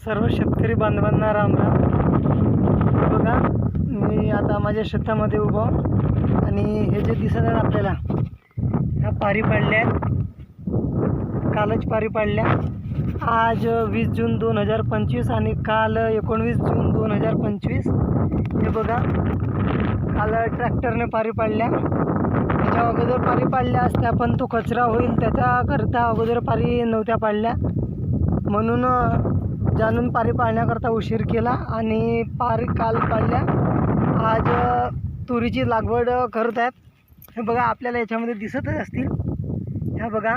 सर्व शेतकरी बांधवांना राम राम. बघा, मी आता माझ्या शेतामध्ये उभा आणि हे जे दिसत आहेत आपल्याला, ह्या पारी पाडल्या आहेत. कालच पारी पाडल्या. आज 20 जून 2025 आणि काल 19 जून 2025. हे बघा, काल ट्रॅक्टरने पारी पाडल्या. त्याच्या अगोदर पारी पाडल्या असत्या, पण तो कचरा होईल त्याच्याकरता अगोदर पारी नव्हत्या पाडल्या, म्हणून जाणून पारी पाडण्याकरता उशीर केला आणि पारी काल पाडल्या. आज तुरीची लागवड करत आहेत. हे बघा, आपल्याला याच्यामध्ये दिसतच असतील. ह्या बघा,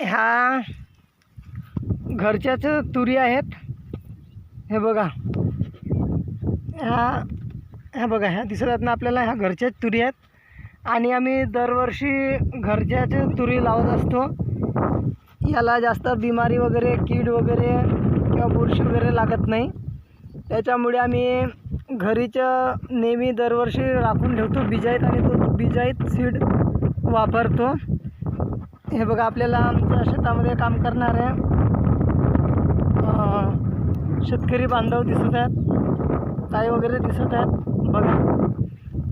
ह्या घरच्याच तुरी आहेत. हे बघा, ह्या बघा, ह्या दिसत आहेत ना आपल्याला, ह्या घरच्याच तुरी आहेत. आणि आम्ही दरवर्षी घरच्याच तुरी लावत असतो. याला जास्त बिमारी वगैरे, कीड वगैरे किंवा बुरशी वगैरे लागत नाही. त्याच्यामुळे आम्ही घरीच नेहमी दरवर्षी राखून ठेवतो बिजाईत, आणि तो बिजाईत सीड वापरतो. हे बघा, आपल्याला आमच्या शेतामध्ये काम करणारे शेतकरी बांधव दिसत आहेत, ताई वगैरे दिसत आहेत. बघा,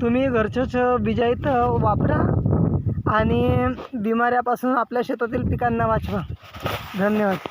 तुम्ही घरचंच बिजाईत वापरा आणि बिमाऱ्यापासून आपल्या शेतातील पिकांना वाचवा. धन्यवाद.